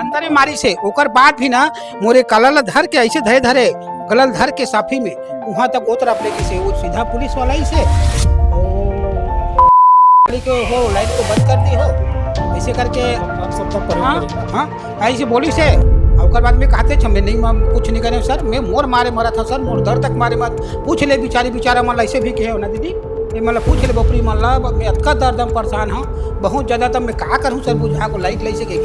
अंदर में मारी से ओकर बाद भी ना मोरे कलल धर के ऐसे धरे धरे गलल धर के साफी में वहां तक वो तरफ लेके से वो सीधा पुलिस वाला ही से के हो लाइट को बंद कर दी हो ऐसे करके सब तक हाँ ऐसे बोली से और बाद में कहते छे मैं नहीं कुछ नहीं करे सर मैं मोर मारे मरा था सर मोर दर तक मारे मत पूछ ले बेचारा मन ऐसे भी कहे हो ना दीदी ये मतलब पूछ ले बपरी मन ला मैं अतका दर्द परेशान हूँ बहुत ज़्यादा तब मैं कहा करूँ सर बुझा को लाइट लै सके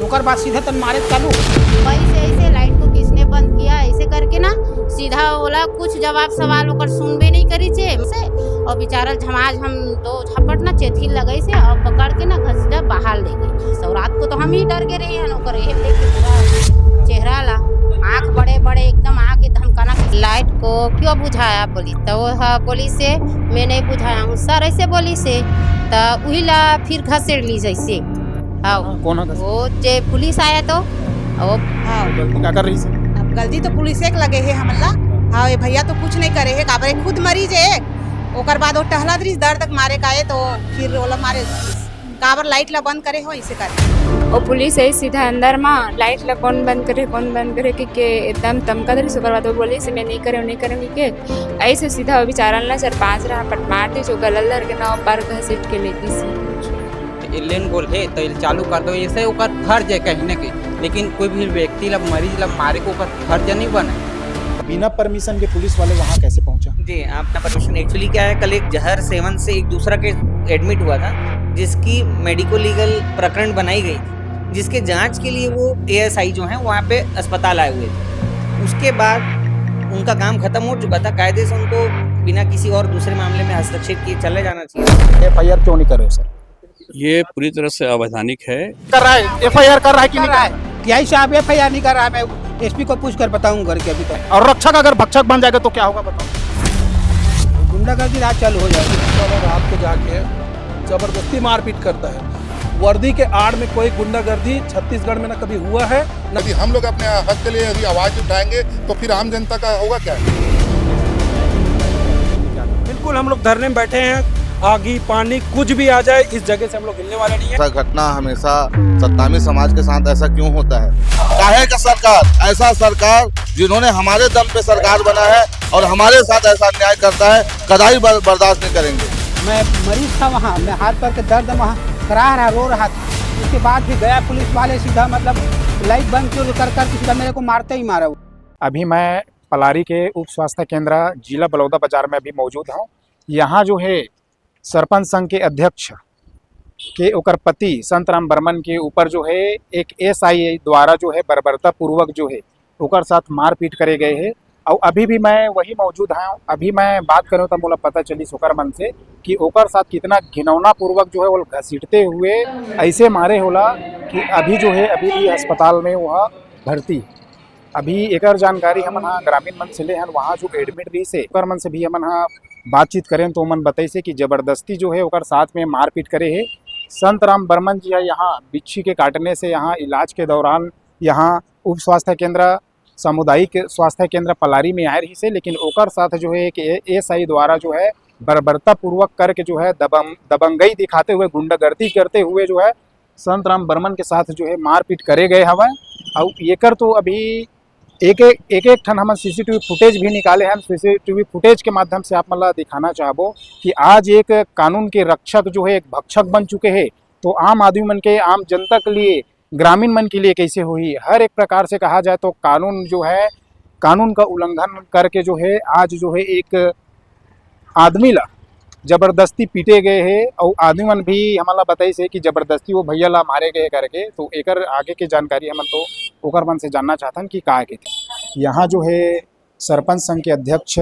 ओकर बाद सीधा तन मारे चालू वैसे ऐसे लाइट को किसने बंद किया ऐसे करके ना सीधा बोला कुछ जवाब सवाल ओकर सुनबे नहीं करी छे और बेचारा झमाझ हम तो झपट ना चेथी लगे से और पकड़ के ना घसीटा बाहर ले गई सो रात को तो हम ही डर के रहे हैं ओकर ये देख पूरा चेहरा ला आँख बड़े बड़े एकदम आँख के धमकाना लाइट को क्यों बुझाया बोली तो वो बोली से मैं नहीं बुझाया हूँ सर ऐसे बोली से तो वही ला फिर घसेड़ ली जैसे कौन वो जे पुलिस आया तो गलती क्या कर रही से अब गलती तो पुलिस एक लगे है हमला हाँ ये भैया तो कुछ नहीं करे है काबरे खुद मरीज है ओकर बाद वो टहला दरी दर्द तक मारे का है तो फिर ओला मारे काबर लाइट ला बंद करे हो इसे करे और पुलिस है सीधा अंदर में लाइट ला कौन बंद करे के एकदम तमका दरी सुपर बात बोली से मैं नहीं करे के ऐसे सीधा वो बेचारा ना सर 5 रहा पट मार दी जो गलल लर के नाव पर घसीट के लेती सी लेन बोल है तो चालू कर दो ऐसे ओकर फर्ज है कहीं ना कहीं लेकिन कोई भी व्यक्ति ला मरीज ला मारे को ओकर फर्ज नहीं बना बिना परमिशन के पुलिस वाले वहाँ कैसे पहुँचा? जी आपका परमिशन एक्चुअली क्या है कल एक जहर सेवन से एक दूसरा केस एडमिट हुआ था जिसकी मेडिको लीगल प्रकरण बनाई गई थी जिसके जांच के लिए वो एएसआई जो हैं वहाँ पे अस्पताल आए हुए थे उसके बाद उनका काम खत्म हो चुका था कायदे से उनको बिना किसी और दूसरे मामले में हस्तक्षेप किए चले जाना चाहिए। FIR क्यों नहीं कर रहे हो सर? ये पूरी तरह से अवैधानिक है। कर रहा है FIR कर रहा है कि नहीं कर रहा है? यही साहब FIR नहीं कर रहा है मैं एसपी को पूछ कर बताऊँ घर के अभी तक और रक्षक अगर भक्षक बन जाएगा तो क्या होगा बताओ? गुंडागर्दी रात चालू हो जाएगी रात को जाके जबरदस्ती मारपीट करता है वर्दी के आड़ में कोई गुंडागर्दी छत्तीसगढ़ में ना कभी हुआ है न यदि हम लोग अपने हक के लिए यदि आवाज उठाएंगे तो फिर आम जनता का होगा क्या? बिल्कुल हम लोग धरने में बैठे हैं आगी पानी कुछ भी आ जाए इस जगह से हम लोग हिलने वाले नहीं है। ऐसा घटना हमेशा सत्तामी समाज के साथ ऐसा क्यों होता है? काहे का सरकार ऐसा सरकार जिन्होंने हमारे दम पे सरकार बना है और हमारे साथ ऐसा अन्याय करता है कदाई बर्दाश्त नहीं करेंगे। मैं मरीज था वहाँ मैं हाथ पैर के दर्द वहाँ करा रहा रो रहा था उसके बाद भी गया पुलिस वाले सीधा मतलब लाइट बंद क्यों कर सीधा मेरे को मारते ही मारा। अभी मैं पलारी के उप स्वास्थ्य केंद्र जिला बलौदा बाजार में अभी मौजूद हूँ। यहाँ जो है सरपंच संघ के अध्यक्ष के ओकर पति संतराम बर्मन के ऊपर जो है एक SI द्वारा जो है बर्बरता पूर्वक जो है ओकर साथ मारपीट करे गए हैं और अभी भी मैं वही मौजूद हूँ। अभी मैं बात करूँ तो मुझे पता चली सुकर मन से कि ओकर साथ कितना घिनौना पूर्वक जो है वो घसीटते हुए ऐसे मारे होला कि अभी जो है अभी भी अस्पताल में वह भर्ती। अभी एक जानकारी हम ग्रामीण मन से ले हैं वहाँ जो एडमिट रही से ओकर मन से भी हम बातचीत करें तो मन बताई से कि जबरदस्ती जो है ओकर साथ में मारपीट करे है। संतराम बर्मन जी यहाँ बिच्छी के काटने से यहाँ इलाज के दौरान यहाँ उप स्वास्थ्य केंद्र सामुदायिक स्वास्थ्य केंद्र पलारी में आए रही से लेकिन ओकर साथ जो है एक SI द्वारा जो है बर्बरता पूर्वक करके जो है दबंगई दिखाते हुए गुंडागर्दी करते हुए जो है संतराम बर्मन के साथ जो है मारपीट करे गए हवा और एकर तो अभी एक ठन हम CCTV फुटेज भी निकाले हैं। CCTV फुटेज के माध्यम से आप मतलब दिखाना चाहबो कि आज एक कानून के रक्षक जो है एक भक्षक बन चुके हैं तो आम आदमी मन के आम जनता के लिए ग्रामीण मन के लिए कैसे हुई। हर एक प्रकार से कहा जाए तो कानून जो है कानून का उल्लंघन करके जो है आज जो है एक आदमी ला जबरदस्ती पीटे गए हैं और आदमी मन भी हमारा बताई से कि जबरदस्ती वो भैया ला मारे गए करके तो एकर आगे के जानकारी हम तो ओकर मन से जानना चाहतन कि का के थे। यहाँ जो है सरपंच संघ के अध्यक्ष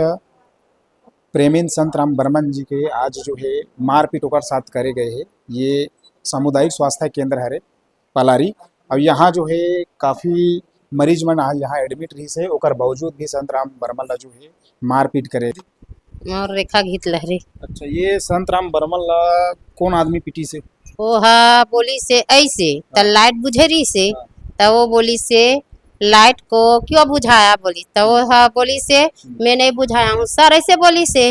प्रेमीन संतराम बर्मन जी के आज जो है मारपीट ओकर साथ करे गए हैं। ये सामुदायिक स्वास्थ्य केंद्र है पलारी और यहाँ जो है काफ़ी मरीज मन यहाँ एडमिट रही से ओकर बावजूद भी संतराम बर्मन ला जो है मारपीट करे। और रेखा घीत लहरी। अच्छा ये संतराम बर्मन ला कौन आदमी पीटी से? वो हाँ बोली से ऐसे तो लाइट बुझेरी से तो वो बोली से लाइट को क्यों बुझाया बोली तो वो हाँ बोली से मैं नहीं बुझाया हूँ सर ऐसे बोली से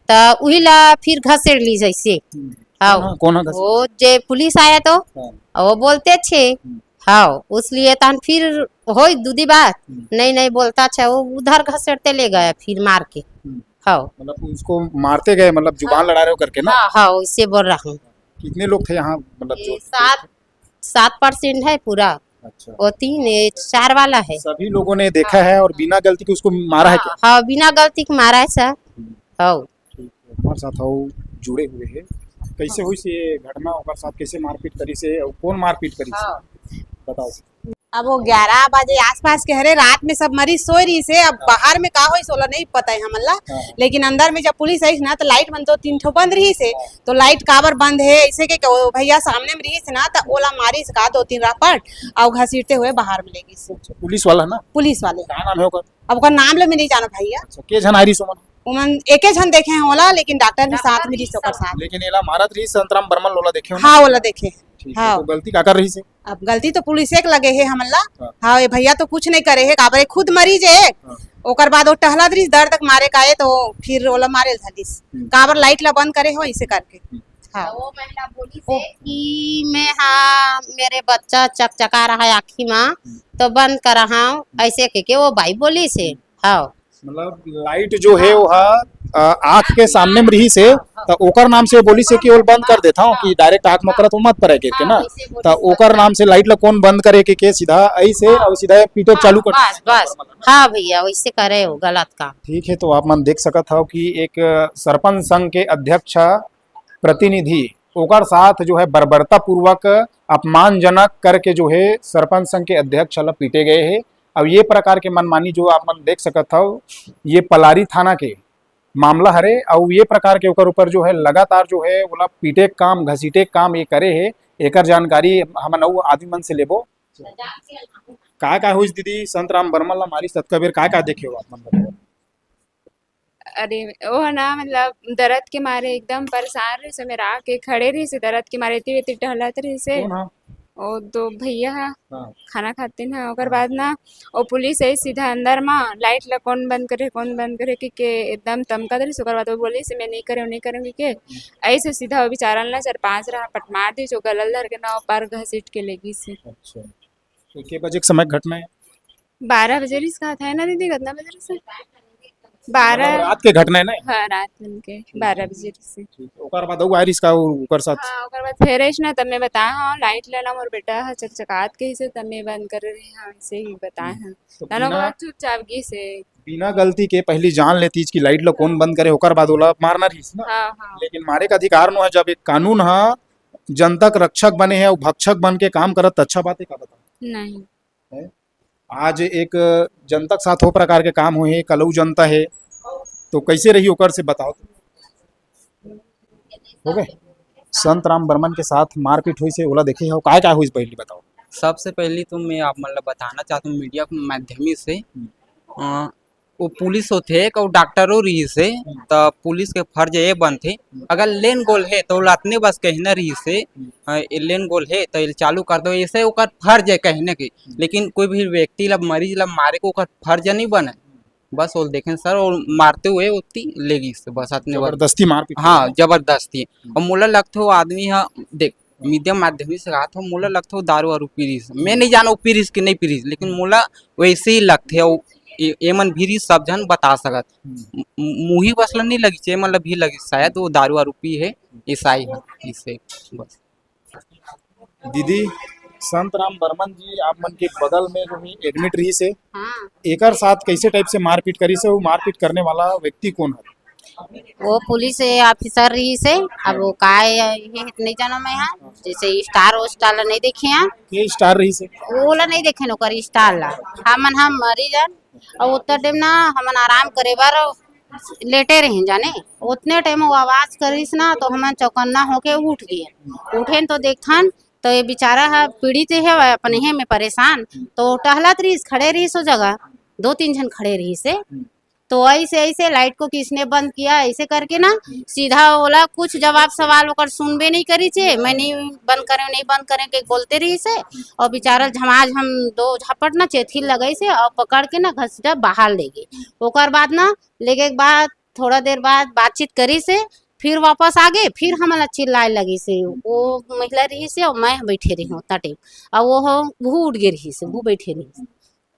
तो वही ला फिर घसेड़ ली जैसे। हाँ कौन वो जे पुलिस आया तो वो बोलते छे हाँ उसलिए तहन फिर हो दूधी बात नहीं नहीं बोलता अच्छा वो उधर घसेटते ले गए फिर मार के। हाँ मतलब उसको मारते गए, मतलब जुबान लड़ा रहे हो करके ना? हाँ हाँ उससे बोल रहा हूँ। कितने लोग थे यहाँ, मतलब ये जो? 7% है पूरा, अच्छा, वो 4 वाला है। सभी लोगों ने देखा है और बिना गलती के उसको मारा है क्या? हाँ बिना गलती के मारा है सर। हाँ ठीक है, हमारे साथ हो जुड़े हुए हैं। कैसे हुई से ये घटना, ओकर साथ कैसे मारपीट करी से और कौन मारपीट करी से बताओ। अब वो 11 बजे आसपास के हरे रात में सब मरीज सो रही से। अब बाहर में का होई सोला नहीं पता है हमला, लेकिन अंदर में जब पुलिस आई ना तो लाइट बंद तो 3 ठो बंद रही से। तो लाइट काबर बंद है ऐसे के वो भैया सामने में रही से ना तो ओला मारी से का 2-3 रापट और घसीटते हुए बाहर में ले गई से। पुलिस वाला ना? पुलिस वाले क्या नाम है ओकर? अब ओकर नाम ले में नहीं जाना भैया। अच्छा, के जन आइरी सोमन? उमन एके जन देखे हैं ओला, लेकिन डॉक्टर भी साथ में रही से ओकर साथ। लेकिन एला मारत रही संतराम बर्मन लोला देखे हो ना? हाँ ओला देखे। ठीक है, हाँ। तो गलती का कर रही से? अब गलती तो पुलिस एक लगे है हमला। हाँ। हाँ ये भैया तो कुछ नहीं करे है काबरे खुद मरीज है। ओकर बाद वो टहला दरिस दर्द तक मारे काए तो फिर ओला मारे धलिस काबर लाइट ला बंद करे हो ऐसे करके। हाँ वो महिला बोली से कि मैं हाँ मेरे बच्चा चकचका रहा है आँखी में तो बंद कर रहा हूँ ऐसे के वो भाई बोली से। हाँ मतलब लाइट जो है वो आँख के सामने में रही से तो ओकर नाम से बोली से कि वो बंद कर देता हूँ कि डायरेक्ट आँख में करत तो मत पड़े के ना। तो ओकर नाम से लाइट ला कौन बंद करे के सीधा ऐसे और सीधा पीटे चालू कर। बस बस हाँ भैया वैसे करे हो गलत काम। ठीक है, तो आप मन देख सकत हो कि एक सरपंच संघ के अध्यक्ष प्रतिनिधि ओकर साथ जो है बर्बरता पूर्वक अपमानजनक करके जो है सरपंच संघ के अध्यक्ष ला पीटे गए हैं। अब ये प्रकार के मनमानी जो आप मन देख सकत हो ये पलारी थाना के मामला हरे और ये प्रकार के ओकर ऊपर जो है लगातार जो है बोला पीटे काम घसीटे काम ये करे है। एकर जानकारी हम नौ आदमी मन से लेबो। का हुई दीदी संतराम बर्मन ला मारी सतका बेर का देखे हो आप मन? अरे वो ना मतलब दर्द के मारे एकदम परेशान रही से, मेरा आके खड़े रही से दर्द के मारे इतनी इतनी टहलत रही से। कौन हाँ? वो 2 भैया है हाँ। खाना खाते ना ओकर बाद ना वो पुलिस आई सीधा अंदर में लाइट ला कौन बंद करे के एकदम धमका दे ओकर बाद वो बोली से मैं नहीं करूँगी के ऐसे सीधा वो बेचारा ना 4-5 रहा पट मार दी जो गलल धर के ना पार घसीट के लेगी से। अच्छा, तो के बजे के समय घटना है? 12 बजे रिस कहा था ना दीदी, कितना बजे से 12 रात के घटना है ना? हाँ रात में के 12 बजे से। ओकर बाद वो आइरिस का ओकर साथ हाँ ओकर बाद फिर ऐसे ना तब मैं बताया हाँ लाइट लेना मोर बेटा है चकचकात के से तब मैं बंद कर रही हाँ ऐसे ही बताया हाँ तो ना बिना चुपचाप गी से। बिना गलती के पहली जान लेती कि लाइट ला कौन बंद करे ओकर बाद ओला मारना रहीस ना। हाँ हाँ लेकिन मारे का अधिकार नो है जब एक कानून हा जनता का रक्षक बने है और भक्षक बन के काम करत तो अच्छा बात है का बताओ। नहीं आज एक जनता के साथ हो प्रकार के काम हुए है कलऊ जनता है तो कैसे रही ओकर से बताओ। हो गए संतराम बर्मन के साथ मारपीट हुई से ओला देखे हो का हुई पहली बताओ। सबसे पहले तो मैं आप मतलब बताना चाहता हूँ मीडिया के माध्यम से वो पुलिस होते और डॉक्टरों रही से तो पुलिस के फर्ज ये बनते अगर लेन गोल है तो लातने बस कहना रही से लेन गोल है तो चालू कर दो ऐसे ओकर फर्ज है कहने के। लेकिन कोई भी व्यक्ति ला मरीज ला मारे को ओकर फर्ज नहीं बने बस वो देखें सर और मारते हुए उतनी लेगी से बस अपने जबरदस्ती मारपीट। हाँ जबरदस्ती। और मुला लगता हो आदमी हाँ देख मीडिया माध्यम से कहा था मुला लगता हो दारू और पीरिस मैं नहीं जाना पीरिस कि नहीं पीरिस लेकिन मुला वैसे ही लगते है एमन भी सब जन बता सकत मुही बसला नहीं लगी चे मतलब भी लगी शायद वो दारू वारू पी है ईसाई है इससे बस। दीदी संतराम बर्मन जी आप मन के बगल में जो है एडमिट रही से हाँ एकर साथ कैसे टाइप से मारपीट करी से वो मारपीट करने वाला व्यक्ति कौन है? वो पुलिस ऑफिसर रही से। अब वो काय ये नहीं जानो मैं यहाँ जैसे स्टार वो स्टार ला नहीं देखे हैं के स्टार रही से वो ला नहीं देखे नौकर स्टार ला हम मरीज और उतना टाइम ना हमन आराम करे बार लेटे रहे जाने उतने टाइम वो आवाज करिस ना तो हमन चौकन्ना होके उठ गए। उठे तो देखथन तो ये बेचारा है पीड़ित है अपने ही में परेशान तो टहलत रही खड़े रही सो जगह 2-3 जन खड़े रही से। तो ऐसे लाइट को किसने बंद किया ऐसे करके ना सीधा बोला कुछ जवाब सवाल ओकर सुनबे नहीं करी छे। मैं नहीं बंद करे के बोलते रही से और बेचारा झमाझम हम 2 झपट ना चेथी लगई से और पकड़ के ना घसीटा बाहर ले गए। ओकर बाद ना लेके बाद थोड़ा देर बाद बातचीत करी से फिर वापस आ गए, फिर हमला चिल्लाए लगी से वो महिला रही से और मैं बैठे रही हूँ उतना टाइम। और वो उठ गई रही से, वो बैठे रही।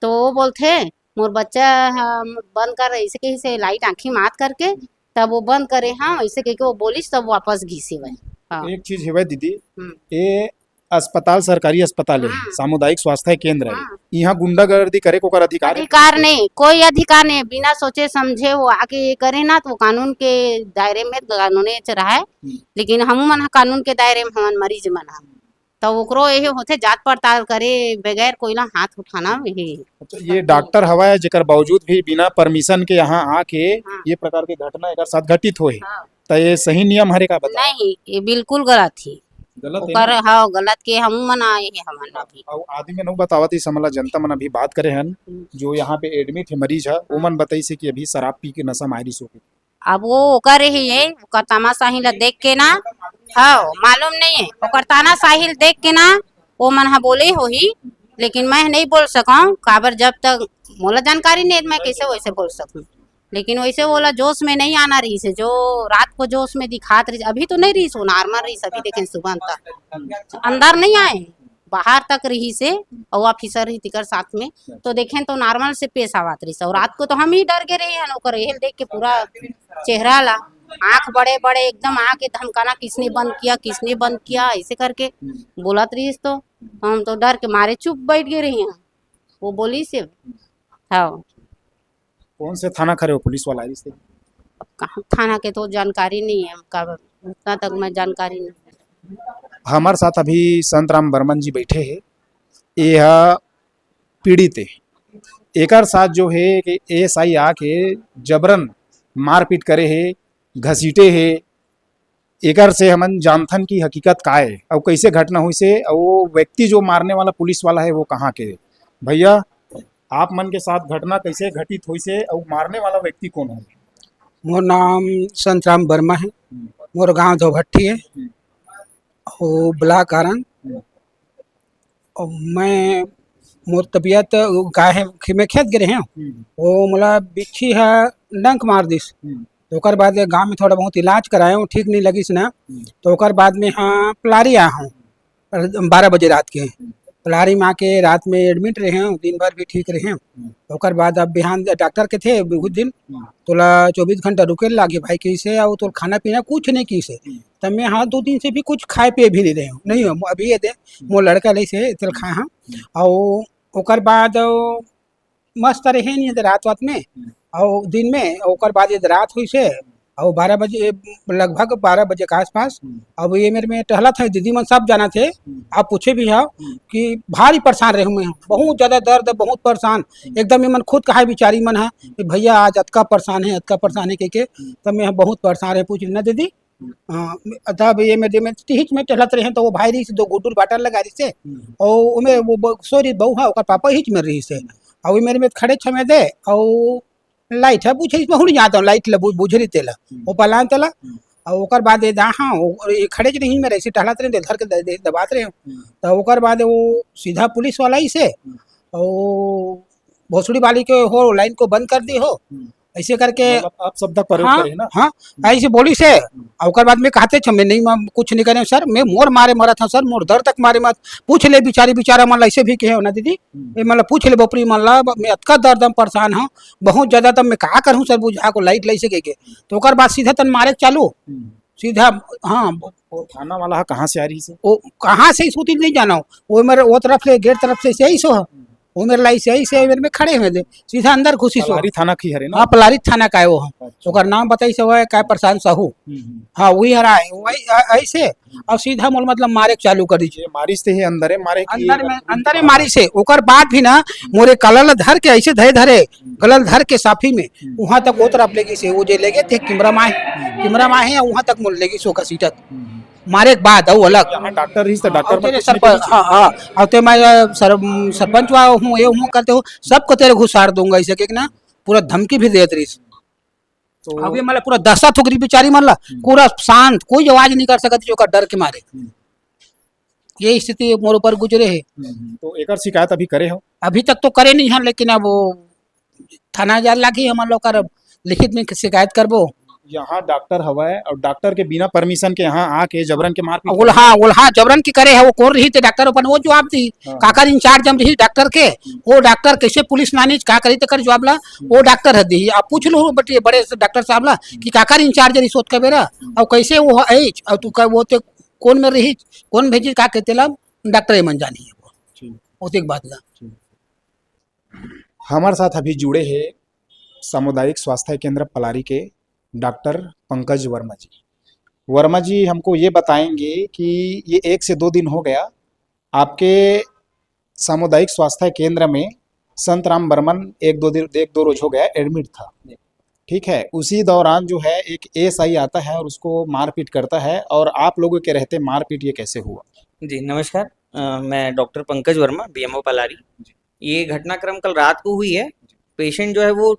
तो वो बोलते मोर बच्चा हम बंद कर ऐसे कहीं से लाइट आंखी मात करके तब वो बंद करे, हाँ ऐसे कह के वो बोलिस तब वापस घिसी वह। हाँ एक चीज है भाई दीदी, हम्म। ये अस्पताल सरकारी अस्पताल है, हाँ। सामुदायिक स्वास्थ्य केंद्र है, हाँ। यहाँ गुंडागर्दी करे को कर अधिकार है? अधिकार नहीं, कोई अधिकार नहीं, बिना सोचे समझे वो आके ये करे ना तो कानून के दायरे में कानूने रहा है। लेकिन हम मन कानून के दायरे में हमन मरीज मन हा। तो ओकरो यही होते जांच पड़ताल करे बगैर कोई ना हाथ उठाना यही। अच्छा, ये डॉक्टर हवा है जेकर बावजूद भी बिना परमिशन के यहाँ आके हाँ। ये प्रकार की घटना एक साथ घटित होए, हाँ। तो ये सही नियम हरे का बता? नहीं, ये बिल्कुल गलत थी। गलत है ओकर ना? हाँ गलत के हम मनाए हैं हमन अभी। और आदमी में नहीं बतावत इस हमला जनता मन अभी बात करे हन जो यहाँ पे एडमिट है मरीज है, वो मन बताई से कि अभी शराब पी के नशा मारी सो के। अब वो ओकर ही है, ओकर तानाशाही ला देख के ना, हाँ मालूम नहीं है, ओकर तानाशाही देख के ना वो मन हा बोले हो ही, लेकिन मैं नहीं बोल सकूं काबर जब तक मोला जानकारी नहीं मैं कैसे वैसे बोल सकूं। लेकिन वैसे बोला जोश में नहीं आना रही से, जो रात को जोश में दिखात रही, अभी तो नहीं रही सो नॉर्मल रही, अभी देखें सुबह तक अंदर नहीं आए, बाहर तक रही से और ऑफिसर रही तिकर साथ में, तो देखें तो नॉर्मल से पेश आवत रही। और रात को तो हम ही डर के रहे हैं, ओकर हेल देख के पूरा चेहरा ला आंख बड़े बड़े एकदम आके धमकाना, किसने बंद किया किसने बंद किया ऐसे करके बोलत रही। तो हम तो डर के मारे चुप बैठ गए रही हैं। वो बोली से हाँ कौन से थाना खड़े हो पुलिस वाला से? कहाँ थाना के तो जानकारी नहीं है, उतना तक मैं जानकारी नहीं। हमारे साथ अभी संत राम बर्मन जी बैठे हैं, यह पीड़ित है, एकर साथ जो है कि एएसआई आके जबरन मारपीट करे है, घसीटे है, एकर से हमन जानथन की हकीकत का है और कैसे घटना हुई से, और वो व्यक्ति जो मारने वाला पुलिस वाला है वो कहाँ के है। भैया आप मन के साथ घटना कैसे घटित हुई से और मारने वाला व्यक्ति कौन है? मोर नाम संत राम वर्मा है, मोर गांव धोभट्टी है और ब्लॉक आरंग। और मैं मोर तबीयत गाय है में खेत गिरे हैं, वो मोला बिच्छी है डंक मार दिस। तो ओकर बाद गांव में थोड़ा बहुत इलाज कराए हूँ, ठीक नहीं लगिस ना, तो ओकर बाद में हाँ पलारी आया हूँ 12 बजे रात के। पलारी में आके रात में एडमिट रहे हैं, दिन भर भी ठीक रहे हैं। तो ओकर बाद अब बिहान डॉक्टर के थे बहुत दिन, तोला 24 घंटा रुके लागे भाई कैसे आओ, तो खाना पीना कुछ नहीं की से। तब मैं हाँ 2 दिन से भी कुछ खाए पिए भी नहीं रहे हूँ, नहीं हो अभी ये दे मोर लड़का ले से चल खाए हाँ। और ओकर बाद मस्त रहे नहीं रात वात में और दिन में। ओकर बाद ये रात हुई से और 12 बजे लगभग 12 बजे के आसपास। अब ये मेरे में टहला था, दीदी मन सब जाना थे, आप पूछे भी हो कि भारी परेशान रहे मैं, बहुत ज़्यादा दर्द, बहुत परेशान एकदम। ये मन खुद कहा बेचारी मन है कि भैया आज अतका परेशान है के तब मैं बहुत परेशान रहे। पूछ ना दीदी तब ये मेरे में टीच में टहलत रहे, तो वो भाई रही से 2 गुड्डू बाटल लगा रही से और उमें वो सोरी बहू है, पापा हिच में रही से। और मेरे में खड़े छमे दे और लाइट है पूछे इसमें हुड़ जाता हूँ, लाइट बुझरी तेला वो पलान तेला। और ओकर बाद हाँ ये खड़े ज नहीं मेरे ऐसे टहलाते रहे, धर के दबाते रहे। तो ओकर बाद वो सीधा पुलिस वाला ही से और भोसड़ी वाली के हो लाइन को बंद कर दी हो ऐसे करके आप शब्द प्रयोग हाँ, करें ना? हाँ ऐसे बोली से। ओकर बाद में कहते छे मैं नहीं कुछ नहीं करे सर, मैं मोर मारे मरा था सर, मोर दर तक मारे मत पूछ ले बेचारा मन ऐसे भी कहे ना दीदी, ये मतलब पूछ ले बपरी मन ला मैं अतका दर्द परेशान हूँ बहुत ज्यादा, तब मैं कहा करूँ सर बुझा को लाइट लै सके। तो ओकर बाद सीधा तन मारे चालू सीधा। हाँ वो थाना वाला कहाँ से आ रही से? वो कहाँ से सूती नहीं जाना, वो मेरे वो तरफ से गेट तरफ से यही सो वो मेरे लाई से मेरे में खड़े हुए थे, सीधा अंदर घुसी सो। पलारी थाना की हरे ना? हाँ पलारी थाना का है वो, ओकर नाम बताई से है काय प्रशांत साहू। हाँ वही हरा है वही ऐसे। और सीधा मोल मतलब मारे चालू कर दीजिए, मारी से है अंदर है मारे अंदर मारी से। ओकर बाद भी ना मोरे कलल धर के ऐसे धरे गलल धर के साफी में वहां तक वो तरफ लेगी से, वो जे लेगे थे किमरा माहे वहां तक मोल लेगी सो का सीटत मारे के बाद और अलग डॉक्टर ही डॉक्टर मैं सरपंच हूँ ये हूँ करते हो सबको तेरे घुसार दूंगा ऐसे के ना पूरा धमकी भी देत रही। तो अभी मतलब पूरा दशा थुकरी बेचारी मतलब पूरा शांत, कोई आवाज नहीं कर सकती जो का डर के मारे। ये स्थिति मोर ऊपर गुजरे है। तो एक शिकायत अभी करे हो? अभी तक तो करे नहीं है, लेकिन अब वो थाना जा लागी हम लोग कर लिखित में शिकायत करबो यहाँ डॉक्टर हवा है और डॉक्टर के बिना परमिशन के यहाँ आके जबरन के मार उल्हा जबरन की करे है वो कौन रही थे डॉक्टर अपन वो जवाब दी हाँ। काकर इंचार्ज जब रही डॉक्टर के वो डॉक्टर कैसे पुलिस नानी का करी तो कर जवाब ला वो डॉक्टर है दी आप पूछ लो बटे बड़े से डॉक्टर साहब ला कि काकर इंचार्ज रही सोच के बेरा और कैसे वो है और तू वो तो कौन में रही कौन भेजी का कहते ला डॉक्टर मन जानी है वो तो एक बात ला। हमारे साथ अभी जुड़े हैं सामुदायिक स्वास्थ्य केंद्र पलारी के डॉक्टर पंकज वर्मा जी हमको ये बताएंगे कि ये 1 से 2 दिन हो गया आपके सामुदायिक स्वास्थ्य केंद्र में संत राम बर्मन एक दो रोज हो गया एडमिट था, ठीक है। उसी दौरान जो है एक एएसआई आता है और उसको मारपीट करता है और आप लोगों के रहते मारपीट ये कैसे हुआ? जी नमस्कार, मैं डॉक्टर पंकज वर्मा बीएमओ पलारी। ये घटनाक्रम कल रात को हुई है। पेशेंट जो है वो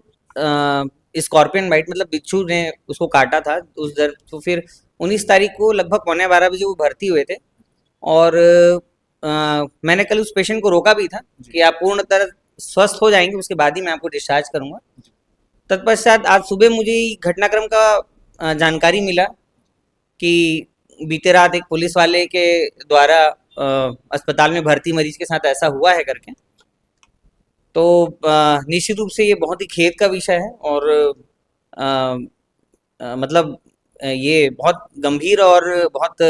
स्कॉर्पियन बाइट मतलब बिच्छू ने उसको काटा था उस दर, तो फिर 19 तारीख को लगभग 11:15 बजे वो भर्ती हुए थे और मैंने कल उस पेशेंट को रोका भी था कि आप पूर्ण तरह स्वस्थ हो जाएंगे उसके बाद ही मैं आपको डिस्चार्ज करूंगा। तत्पश्चात आज सुबह मुझे घटनाक्रम का जानकारी मिला कि बीते रात एक पुलिस वाले के द्वारा अस्पताल में भर्ती मरीज के साथ ऐसा हुआ है करके। तो निश्चित रूप से ये बहुत ही खेद का विषय है और मतलब ये बहुत गंभीर और बहुत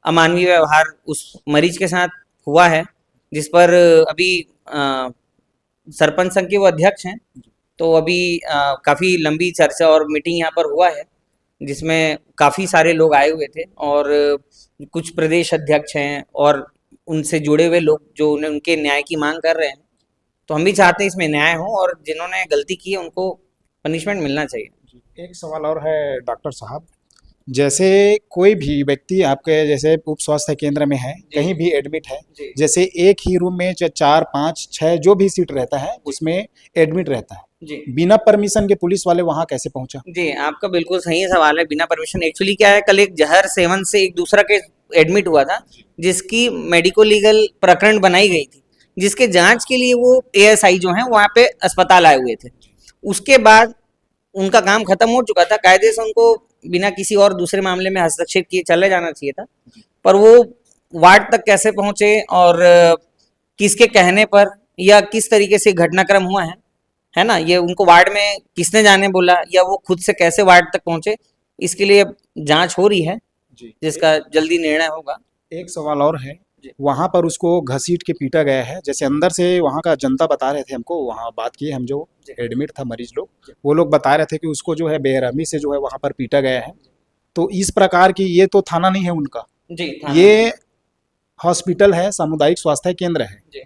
अमानवीय व्यवहार उस मरीज के साथ हुआ है, जिस पर अभी सरपंच संघ के वो अध्यक्ष हैं। तो अभी काफ़ी लंबी चर्चा और मीटिंग यहाँ पर हुआ है जिसमें काफ़ी सारे लोग आए हुए थे और कुछ प्रदेश अध्यक्ष हैं और उनसे जुड़े हुए लोग जो उनके न्याय की मांग कर रहे हैं। तो हम भी चाहते हैं इसमें न्याय हो और जिन्होंने गलती की है उनको पनिशमेंट मिलना चाहिए। एक सवाल और है डॉक्टर साहब, जैसे कोई भी व्यक्ति आपके जैसे उप स्वास्थ्य केंद्र में है कहीं भी एडमिट है, जैसे एक ही रूम में 4, 5, 6 जो भी सीट रहता है उसमें एडमिट रहता है जी, बिना परमिशन के पुलिस वाले वहां कैसे पहुंचा? जी आपका बिल्कुल सही सवाल है। बिना परमिशन एक्चुअली क्या है, कल एक जहर सेवन से एक दूसरा केस एडमिट हुआ था जिसकी मेडिको लीगल प्रकरण बनाई गई थी, जिसके जांच के लिए वो एएसआई जो हैं वहाँ पे अस्पताल आए हुए थे। उसके बाद उनका काम खत्म हो चुका था, कायदे से उनको बिना किसी और दूसरे मामले में हस्तक्षेप किए चले जाना चाहिए था, पर वो वार्ड तक कैसे पहुंचे और किसके कहने पर या किस तरीके से घटनाक्रम हुआ है ना, ये उनको वार्ड में किसने जाने बोला या वो खुद से कैसे वार्ड तक पहुंचे, इसके लिए जांच हो रही है जिसका जल्दी निर्णय होगा। एक सवाल और है, वहां पर उसको घसीट के पीटा गया है, जैसे अंदर से वहां का जनता बता रहे थे हमको, वहां बात किए हम जो एडमिट था मरीज लोग, वो लोग बता रहे थे कि उसको जो है बेरहमी से जो है वहां पर पीटा गया है। तो इस प्रकार की ये तो थाना नहीं है उनका जी, ये हॉस्पिटल है, सामुदायिक स्वास्थ्य केंद्र है जी।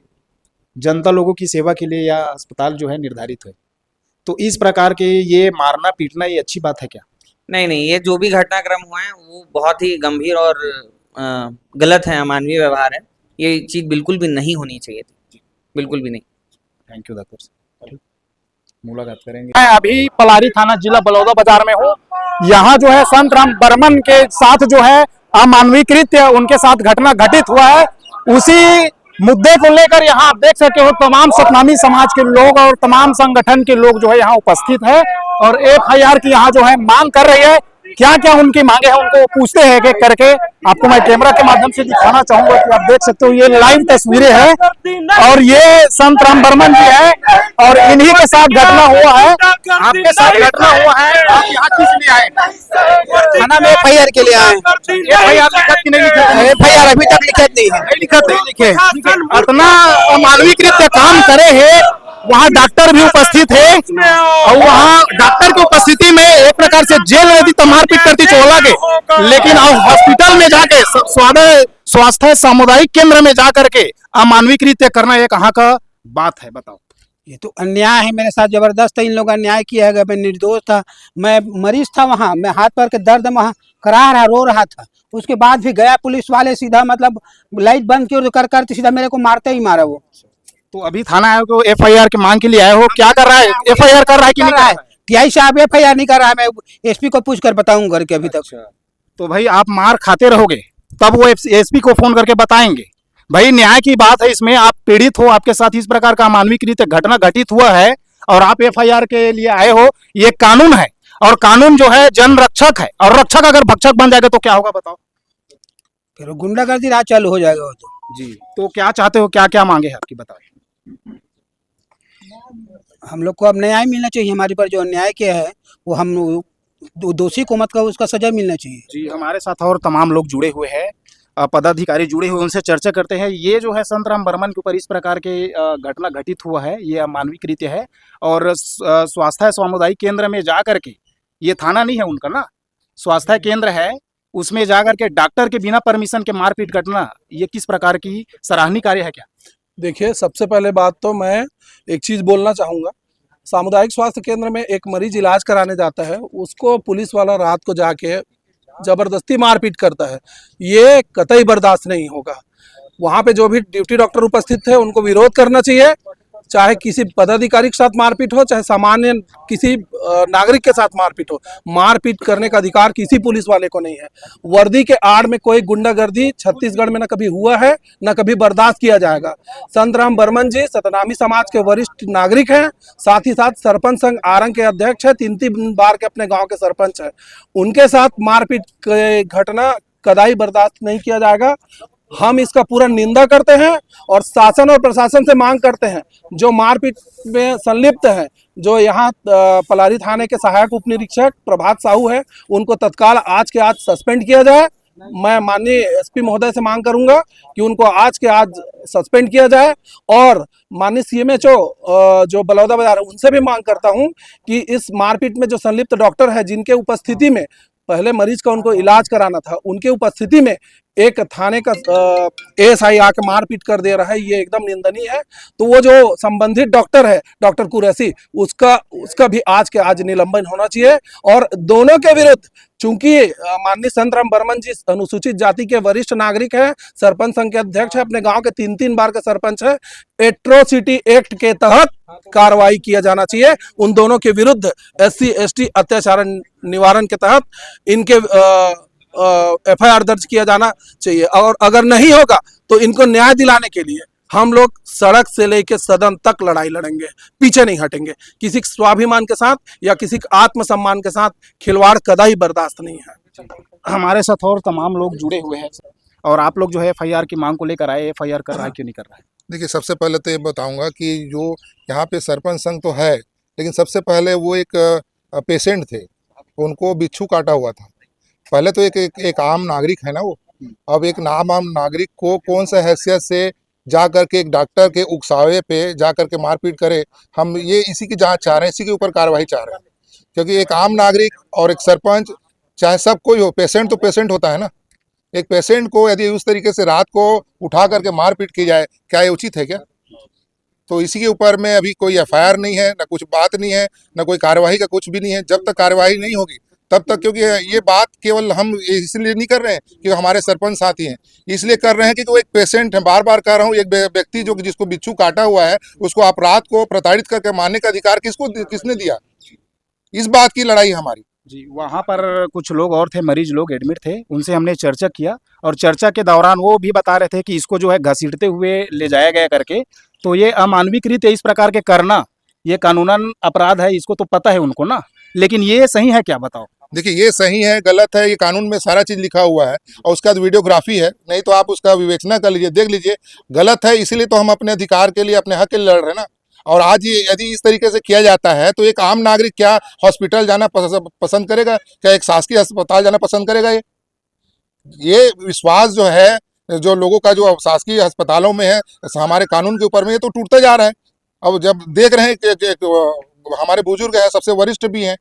जनता लोगों की सेवा के लिए या अस्पताल जो है निर्धारित है, तो इस प्रकार के ये मारना पीटना ये अच्छी बात है क्या? नहीं, ये जो भी घटनाक्रम हुआ है वो बहुत ही गंभीर और गलत है, अमानवीय व्यवहार है। ये चीज बिल्कुल भी नहीं होनी चाहिए थी, बिल्कुल भी नहीं। थैंक यू डॉक्टर, मुलाकात करेंगे। मैं अभी पलारी थाना जिला बलौदा बाजार में हूँ। यहाँ जो है संत राम बर्मन के साथ जो है अमानवीय कृत्य उनके साथ घटना घटित हुआ है, उसी मुद्दे को लेकर यहाँ आप देख सकते हो तमाम सतनामी समाज के लोग और तमाम संगठन के लोग जो है यहाँ उपस्थित है और एफआईआर की यहाँ जो है मांग कर रही है। क्या क्या उनकी मांगे हैं उनको पूछते हैं एक एक करके। आपको मैं कैमरा के माध्यम से दिखाना चाहूंगा कि आप देख सकते हो ये लाइव तस्वीरें हैं और ये संत राम बर्मन जी है और इन्हीं के साथ घटना हुआ है, आपके साथ घटना हुआ है। आप यहाँ किस लिए आए? थाना में एफआईआर के लिए आए। एफआईआर लिखत की नहीं लिखत? एफआईआर अभी तक लिखत नहीं है। नहीं लिखे। इतना अमानवीय कृत्य काम करे है, वहाँ डॉक्टर भी उपस्थित है और वहाँ डॉक्टर की उपस्थिति में एक प्रकार से जेल में भी मारपीट करती चोला के, लेकिन हॉस्पिटल में जाके स्वास्थ्य सामुदायिक केंद्र में जाकर के अमानवीय कृत्य करना ये कहाँ का बात है बताओ? ये तो अन्याय है, मेरे साथ जबरदस्त इन लोगों अन्याय किया है। मैं निर्दोष था, मैं मरीज था वहाँ, मैं हाथ पैर के दर्द वहाँ करा रहा, रो रहा था। उसके बाद भी गया पुलिस वाले सीधा मतलब लाइट बंद की और कर सीधा मेरे को मारते ही मारा वो। तो अभी थाना आए हो, एफआईआर की मांग के लिए आए हो, क्या कर रहा है? एफआईआर कर रहा है कि नहीं कर रहा है? टीआई साहब एफआईआर नहीं कर रहा है, मैं एसपी को पूछ कर बताऊंगा करके अभी तक। तो भाई आप मार खाते रहोगे तब वो एसपी को फोन करके बताएंगे। भाई न्याय की बात है इसमें, आप पीड़ित हो, आपके साथ इस प्रकार का अमानवीय कृत्य घटना घटित हुआ है और आप एफआईआर के लिए आए हो, ये कानून है। और कानून जो है जन रक्षक है, और रक्षक अगर भक्षक बन जाएगा तो क्या होगा बताओ। फिर गुंडागर्दी राज चालू हो जाएगा वो तो। जी, तो क्या चाहते हो, क्या क्या मांगे है आपकी बताओ। हम लोग को अब न्याय मिलना चाहिए, हमारे पर जो अन्याय किया है वो हम दोषी को मत का उसका सजा मिलना चाहिए। जी, हमारे साथ और तमाम लोग जुड़े हुए हैं, पदाधिकारी जुड़े हुए, उनसे चर्चा करते हैं। ये जो है संतराम बर्मन के ऊपर इस प्रकार के घटना घटित हुआ है, ये अमानवीय कृत्य है। और स्वास्थ्य सामुदायिक केंद्र में जा करके, ये थाना नहीं है उनका ना, स्वास्थ्य केंद्र है, उसमें जा करके डॉक्टर के बिना परमिशन के मारपीट घटना, ये किस प्रकार की सराहनीय कार्य है क्या? देखिए, सबसे पहले बात तो मैं एक चीज़ बोलना चाहूँगा। सामुदायिक स्वास्थ्य केंद्र में एक मरीज इलाज कराने जाता है, उसको पुलिस वाला रात को जाके ज़बरदस्ती मारपीट करता है, ये कतई बर्दाश्त नहीं होगा। वहाँ पे जो भी ड्यूटी डॉक्टर उपस्थित थे उनको विरोध करना चाहिए, चाहे किसी पदाधिकारी के साथ मारपीट हो, चाहे सामान्य किसी नागरिक के साथ मारपीट हो। मारपीट करने का अधिकार किसी पुलिस वाले को नहीं है। वर्दी के आड़ में कोई गुंडागर्दी छत्तीसगढ़ में न कभी हुआ है, न कभी बर्दाश्त किया जाएगा। संतराम बर्मन जी सतनामी समाज के वरिष्ठ नागरिक हैं, साथ ही साथ सरपंच संघ आरंग के अध्यक्ष है, 3 बार के अपने गाँव के सरपंच है। उनके साथ मारपीट की घटना कदाई बर्दाश्त नहीं किया जाएगा। हम इसका पूरा निंदा करते हैं और शासन और प्रशासन से मांग करते हैं, जो मारपीट में संलिप्त हैं, जो यहाँ पलारी थाने के सहायक उप निरीक्षक प्रभात साहू है, उनको तत्काल आज के आज सस्पेंड किया जाए। मैं माननीय एसपी महोदय से मांग करूंगा कि उनको आज के आज सस्पेंड किया जाए। और माननीय सीएमएचओ जो बलौदा बाजार है, उनसे भी मांग करता हूं कि इस मारपीट में जो संलिप्त डॉक्टर है, जिनके उपस्थिति में पहले मरीज का उनको इलाज कराना था, उनके उपस्थिति में एक थाने का एएसआई आके मारपीट कर दे रहा है, ये एकदम निंदनीय है। तो वो जो संबंधित डॉक्टर है, डॉक्टर कुरैशी, उसका भी आज के आज निलंबन होना चाहिए। और दोनों के विरुद्ध, चूंकि माननीय संतराम बर्मन जी अनुसूचित जाति के वरिष्ठ नागरिक हैं, सरपंच संघ के अध्यक्ष है, अपने गांव के 3 बार के सरपंच है, एट्रोसिटी एक्ट के तहत कार्रवाई किया जाना चाहिए। उन दोनों के विरुद्ध SC ST अत्याचार निवारण के तहत इनके FIR दर्ज किया जाना चाहिए। और अगर नहीं होगा तो इनको न्याय दिलाने के लिए हम लोग सड़क से लेकर सदन तक लड़ाई लड़ेंगे, पीछे नहीं हटेंगे। किसी के स्वाभिमान के साथ या किसी के आत्मसम्मान के साथ खिलवाड़ कदाई बर्दाश्त नहीं है। हमारे साथ और तमाम लोग जुड़े हुए हैं, और आप लोग जो है FIR की मांग को लेकर आए, FIR कर रहा है क्यों नहीं कर रहा है? देखिए, सबसे पहले तो ये बताऊंगा कि जो यहाँ पे सरपंच संघ तो है, लेकिन सबसे पहले वो एक पेशेंट थे, उनको बिच्छू काटा हुआ था। पहले तो एक आम नागरिक है ना वो। अब एक आम नागरिक को कौन सा हैसियत से जा करके एक डॉक्टर के उकसावे पे जा करके मारपीट करे? हम ये इसी की जांच चाह रहे हैं, इसी के ऊपर कार्रवाई चाह रहे हैं। क्योंकि एक आम नागरिक और एक सरपंच, चाहे सब कोई हो, पेशेंट तो पेशेंट होता है ना। एक पेशेंट को यदि उस तरीके से रात को उठा करके मारपीट की जाए, क्या ये उचित है क्या? तो इसी के ऊपर में अभी कोई FIR नहीं है, ना कुछ बात नहीं है, ना कोई कार्यवाही का कुछ भी नहीं है। जब तक कार्यवाही नहीं होगी तब तक, क्योंकि ये बात केवल हम इसलिए नहीं कर रहे हैं कि हमारे सरपंच साथी हैं, इसलिए कर रहे हैं कि वो एक पेशेंट है। बार बार कह रहा हूँ, एक व्यक्ति जो जिसको बिच्छू काटा हुआ है, उसको अपराध को प्रताड़ित करके मारने का अधिकार किसने दिया? इस बात की लड़ाई हमारी। जी, वहाँ पर कुछ लोग और थे, मरीज लोग एडमिट थे, उनसे हमने चर्चा किया, और चर्चा के दौरान वो भी बता रहे थे कि इसको जो है घसीटते हुए ले जाया गया करके, तो ये अमानवीय कृत्य इस प्रकार के करना, ये कानूनन अपराध है, इसको तो पता है उनको ना, लेकिन ये सही है क्या बताओ? देखिए, ये सही है गलत है, ये कानून में सारा चीज लिखा हुआ है, और उसका वीडियोग्राफी है, नहीं तो आप उसका विवेचना कर लीजिए, देख लीजिए। गलत है, इसीलिए तो हम अपने अधिकार के लिए, अपने हक के लिए लड़ रहे हैं ना। और आज ये यदि इस तरीके से किया जाता है तो एक आम नागरिक क्या हॉस्पिटल जाना पसंद करेगा? क्या एक शासकीय अस्पताल जाना पसंद करेगा? ये विश्वास जो है, जो लोगों का जो शासकीय अस्पतालों में है हमारे कानून के ऊपर में, ये तो टूटता जा रहा है। अब जब देख रहे हैं कि हमारे बुजुर्ग हैं, सबसे वरिष्ठ भी हैं,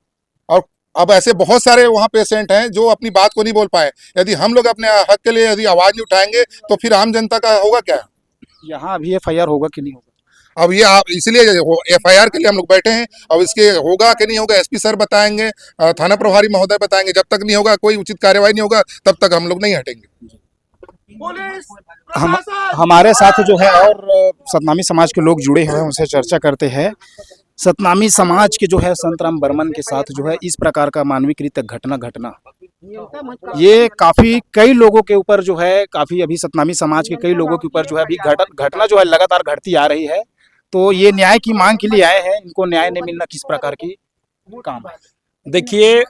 और अब ऐसे बहुत सारे वहाँ पेशेंट हैं जो अपनी बात को नहीं बोल पाए। यदि हम लोग अपने हक के लिए यदि आवाज़ नहीं उठाएंगे तो फिर आम जनता का होगा क्या? यहाँ अभी FIR होगा कि नहीं होगा? अब ये इसलिए FIR के लिए हम लोग बैठे हैं। अब इसके होगा कि नहीं होगा, SP सर बताएंगे, थाना प्रभारी महोदय बताएंगे। जब तक नहीं होगा, कोई उचित कार्यवाही नहीं होगा, तब तक हम लोग नहीं हटेंगे। हमारे साथ जो है और सतनामी समाज के लोग जुड़े हुए हैं, उनसे चर्चा करते हैं। सतनामी समाज के जो है संतराम बर्मन के साथ जो है इस प्रकार का मानवीय कृत्य घटना ये काफी कई लोगों के ऊपर जो है, काफी अभी सतनामी समाज के कई लोगों के ऊपर जो है अभी घटना जो है लगातार घटती आ रही है। तो ये न्याय की मांग के लिए आए हैं, इनको न्याय नहीं मिलना किस प्रकार की काम है? देखिए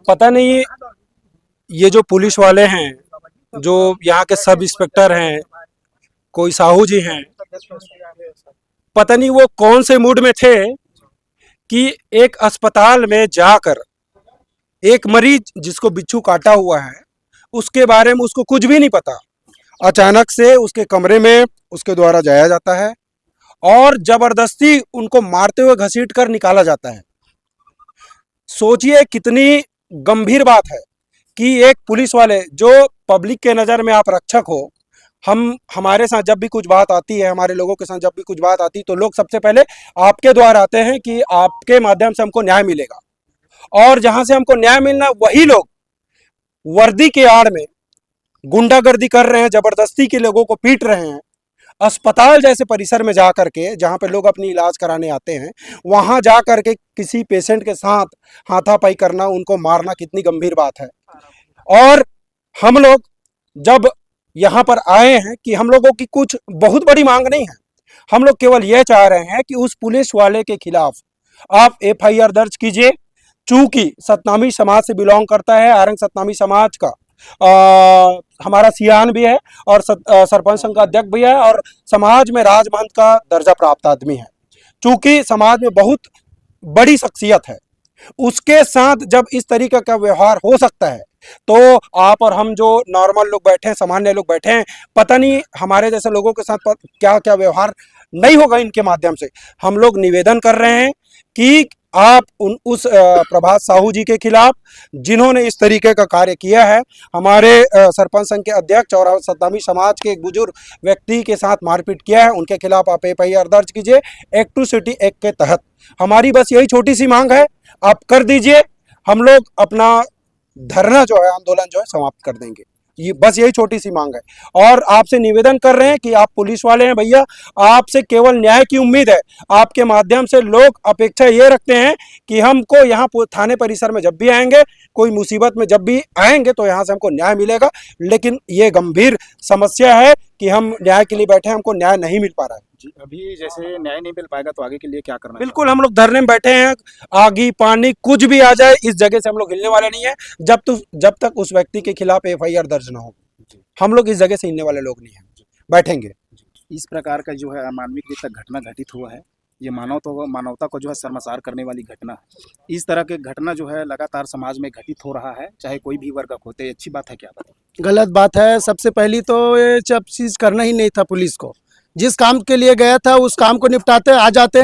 पता नहीं ये जो पुलिस वाले हैं, जो यहाँ के सब इंस्पेक्टर हैं, कोई साहू जी हैं, पता नहीं वो कौन से मूड में थे कि एक अस्पताल में जाकर एक मरीज जिसको बिच्छू काटा हुआ है उसके बारे में उसको कुछ भी नहीं पता, अचानक से उसके कमरे में उसके द्वारा जाया जाता है और जबरदस्ती उनको मारते हुए घसीट कर निकाला जाता है। सोचिए कितनी गंभीर बात है कि एक पुलिस वाले जो पब्लिक के नज़र में आप रक्षक हो, हमारे साथ जब भी कुछ बात आती है, हमारे लोगों के साथ जब भी कुछ बात आती है तो लोग सबसे पहले आपके द्वार आते हैं कि आपके माध्यम से हमको न्याय मिलेगा, और जहां से हमको न्याय मिलना वही लोग वर्दी के आड़ में गुंडागर्दी कर रहे हैं, जबरदस्ती के लोगों को पीट रहे हैं। अस्पताल जैसे परिसर में जा करके जहाँ पे लोग अपनी इलाज कराने आते हैं, वहाँ जा करके किसी पेशेंट के साथ हाथापाई करना, उनको मारना कितनी गंभीर बात है। और हम लोग जब यहाँ पर आए हैं कि हम लोगों की कुछ बहुत बड़ी मांग नहीं है, हम लोग केवल यह चाह रहे हैं कि उस पुलिस वाले के खिलाफ आप FIR दर्ज कीजिए। चूंकि सतनामी समाज से बिलोंग करता है, आरंग सतनामी समाज का हमारा सियान भी है और सरपंच संघ का अध्यक्ष भी है और समाज में राजमहंत का दर्जा प्राप्त आदमी है। चूंकि समाज में बहुत बड़ी शख्सियत है, उसके साथ जब इस तरीके का व्यवहार हो सकता है तो आप और हम जो नॉर्मल लोग बैठे हैं, सामान्य लोग बैठे हैं, पता नहीं हमारे जैसे लोगों के साथ क्या क्या व्यवहार नहीं होगा। इनके माध्यम से हम लोग निवेदन कर रहे हैं कि आप उस प्रभात साहू जी के खिलाफ, जिन्होंने इस तरीके का कार्य किया है, हमारे सरपंच संघ के अध्यक्ष और सतनामी समाज के एक बुजुर्ग व्यक्ति के साथ मारपीट किया है, उनके खिलाफ आप FIR दर्ज कीजिए एट्रोसिटी एक्ट के तहत। हमारी बस यही छोटी सी मांग है, आप कर दीजिए, हम लोग अपना धरना जो है, आंदोलन जो है समाप्त कर देंगे। ये बस यही छोटी सी मांग है और आपसे निवेदन कर रहे हैं कि आप पुलिस वाले हैं भैया, आपसे केवल न्याय की उम्मीद है। आपके माध्यम से लोग अपेक्षा ये रखते हैं कि हमको यहाँ थाने परिसर में जब भी आएंगे, कोई मुसीबत में जब भी आएंगे तो यहाँ से हमको न्याय मिलेगा। लेकिन ये गंभीर समस्या है कि हम न्याय के लिए बैठे हैं, हमको न्याय नहीं मिल पा रहा है। जी, अभी जैसे न्याय नहीं मिल पाएगा तो आगे के लिए क्या करना? बिल्कुल, हम लोग धरने में बैठे हैं, आगी पानी कुछ भी आ जाए, इस जगह से हम लोग हिलने वाले नहीं है जब तक उस व्यक्ति के खिलाफ FIR दर्ज ना हो। हम लोग इस जगह से हिलने वाले लोग नहीं हैं, बैठेंगे। इस प्रकार का जो है अमानवीय घटना घटित हुआ है, ये मानवता को जो है शर्मसार करने वाली घटना है। इस तरह के घटना जो है लगातार समाज में घटित हो रहा है, चाहे कोई भी वर्ग होते। अच्छी बात है क्या बात? गलत बात है। सबसे पहली तो ये सब चीज़ करना ही नहीं था। पुलिस को जिस काम के लिए गया था उस काम को निपटाते आ जाते।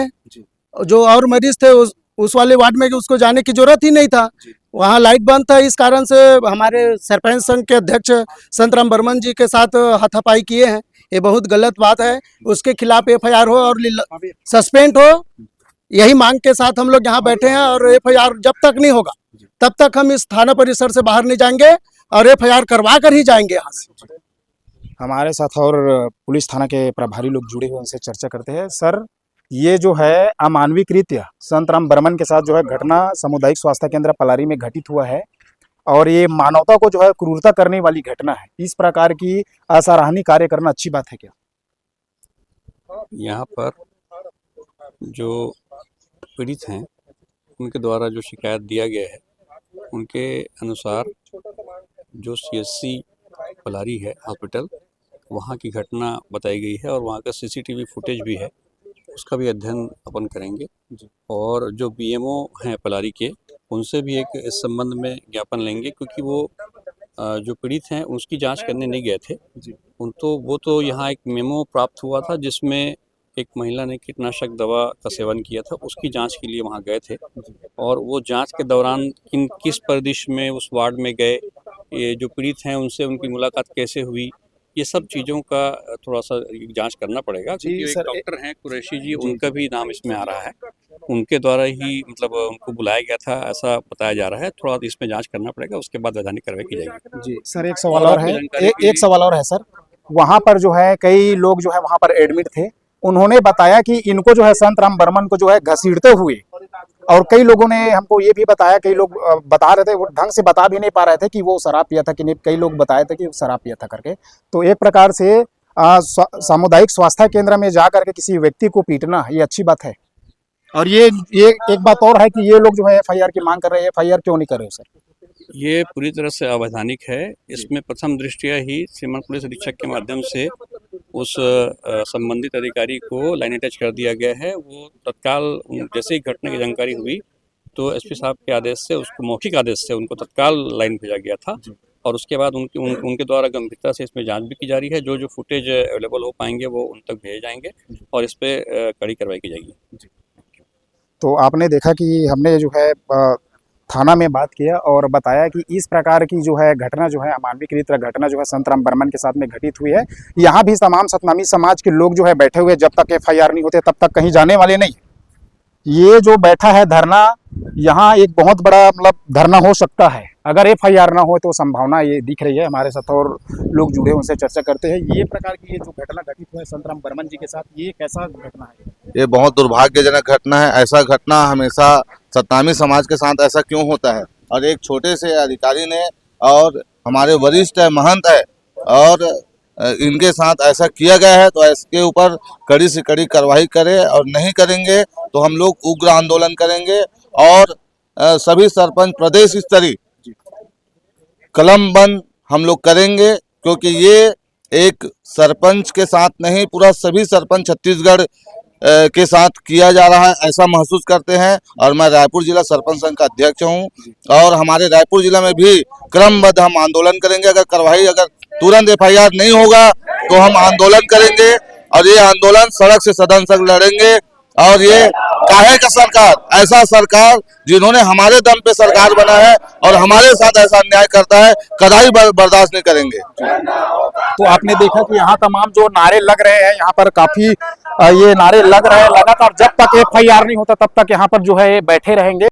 जो और मरीज थे उस वाले वार्ड में उसको जाने की जरूरत ही नहीं था, वहाँ लाइट बंद था। इस कारण से हमारे सरपंच संघ के अध्यक्ष संतराम बर्मन जी के साथ हाथापाई किए हैं, ये बहुत गलत बात है। उसके खिलाफ FIR हो और सस्पेंड हो, यही मांग के साथ हम लोग यहाँ बैठे हैं। और FIR जब तक नहीं होगा तब तक हम इस थाना परिसर से बाहर नहीं जाएंगे और FIR करवा कर ही जाएंगे यहाँ से। हमारे साथ और पुलिस थाना के प्रभारी लोग जुड़े हुए, उनसे चर्चा करते हैं। सर, ये जो है अमानवीय कृत्य संतराम बर्मन के साथ जो है घटना सामुदायिक स्वास्थ्य केंद्र पलारी में घटित हुआ है और ये मानवता को जो है क्रूरता करने वाली घटना है। इस प्रकार की असराहनीय कार्य करना अच्छी बात है क्या? यहाँ पर जो पीड़ित हैं उनके द्वारा जो शिकायत दिया गया है, उनके अनुसार जो CSC पलारी है हॉस्पिटल, वहाँ की घटना बताई गई है और वहाँ का CCTV फुटेज भी है, उसका भी अध्ययन अपन करेंगे। और जो BMO हैं पलारी के, उनसे भी एक इस संबंध में ज्ञापन लेंगे, क्योंकि वो जो पीड़ित हैं उसकी जांच करने नहीं गए थे। वो तो यहाँ एक मेमो प्राप्त हुआ था जिसमें एक महिला ने कीटनाशक दवा का सेवन किया था, उसकी जांच के लिए वहाँ गए थे। और वो जांच के दौरान किस परिदृश्य में उस वार्ड में गए, ये जो पीड़ित हैं उनसे उनकी मुलाकात कैसे हुई, ये सब चीज़ों का थोड़ा सा जांच करना पड़ेगा। क्योंकि एक डॉक्टर हैं कुरैशी जी, उनका भी नाम इसमें आ रहा है, उनके द्वारा ही मतलब उनको बुलाया गया था ऐसा बताया जा रहा है। थोड़ा इसमें जांच करना पड़ेगा, उसके बाद वैधानिक कार्रवाई की जाएगी। जी सर, एक सवाल और है, एक सवाल और है सर। वहाँ पर जो है कई लोग जो है वहाँ पर एडमिट थे, उन्होंने बताया कि इनको जो है संतराम बर्मन को जो है घसीटते हुए, और कई लोगों ने हमको ये भी बताया, कई लोग बता रहे थे, वो ढंग से बता भी नहीं पा रहे थे कि वो शराब पिया था कि नहीं। कई लोग बताए थे कि शराब पिया था करके। तो एक प्रकार से सामुदायिक स्वास्थ्य केंद्र में जा करके किसी व्यक्ति को पीटना, ये अच्छी बात है? और ये एक बात और है कि ये लोग जो है एफआईआर की मांग कर रहे हैं, एफआईआर क्यों नहीं कर रहे हो सर? ये पूरी तरह से अवैधानिक है। इसमें प्रथम दृष्टया ही श्रीमान पुलिस अधीक्षक के माध्यम से उस संबंधित अधिकारी को लाइन अटैच कर दिया गया है। वो तत्काल जैसे ही घटना की जानकारी हुई तो एसपी साहब के आदेश से, उसको मौखिक आदेश से उनको तत्काल लाइन भेजा गया था और उसके बाद उनके द्वारा गंभीरता से इसमें जांच भी की जा रही है। जो फुटेज अवेलेबल हो पाएंगे वो उन तक भेजे जाएंगे और इस पे कड़ी कार्रवाई की जाएगी। तो आपने देखा कि हमने जो है थाना में बात किया और बताया कि इस प्रकार की जो है घटना जो है अमानवीकृत घटना जो है संतराम बर्मन के साथ में घटित हुई है। यहाँ भी तमाम सतनामी समाज के लोग जो है बैठे हुए, जब तक एफआईआर नहीं होते तब तक कहीं जाने वाले नहीं। ये जो बैठा है धरना, यहाँ एक बहुत बड़ा मतलब धरना हो सकता है अगर एफआईआर ना हो तो संभावना ये दिख रही है। हमारे साथ और लोग जुड़े उनसे चर्चा करते हैं। ये प्रकार की ये जो घटना घटित हुई है संतराम बर्मन जी के साथ, ये कैसा घटना है? ये बहुत दुर्भाग्यजनक घटना है। ऐसा घटना हमेशा सतनामी समाज के साथ ऐसा क्यों होता है? और एक छोटे से अधिकारी ने और हमारे वरिष्ठ है, महंत है और इनके साथ ऐसा किया गया है, तो इसके ऊपर कड़ी से कड़ी कार्रवाई करें और नहीं करेंगे तो हम लोग उग्र आंदोलन करेंगे और सभी सरपंच प्रदेश स्तरीय कलम बंद हम लोग करेंगे, क्योंकि ये एक सरपंच के साथ नहीं, पूरा सभी सरपंच छत्तीसगढ़ के साथ किया जा रहा है, ऐसा महसूस करते हैं। और मैं रायपुर जिला सरपंच संघ का अध्यक्ष हूं और हमारे रायपुर जिला में भी क्रमबद्ध हम आंदोलन करेंगे। अगर कार्रवाई अगर तुरंत एफआईआर नहीं होगा तो हम आंदोलन करेंगे और ये आंदोलन सड़क से सदन तक लड़ेंगे। और ये काहे का सरकार, ऐसा सरकार जिन्होंने हमारे दम पे सरकार बना है और हमारे साथ ऐसा अन्याय करता है, कदाई बर्दाश्त नहीं करेंगे। तो आपने देखा कि यहाँ तमाम जो नारे लग रहे हैं, यहाँ पर काफी ये नारे लग रहे हैं लगातार। जब तक एफआईआर नहीं होता तब तक यहाँ पर जो है बैठे रहेंगे।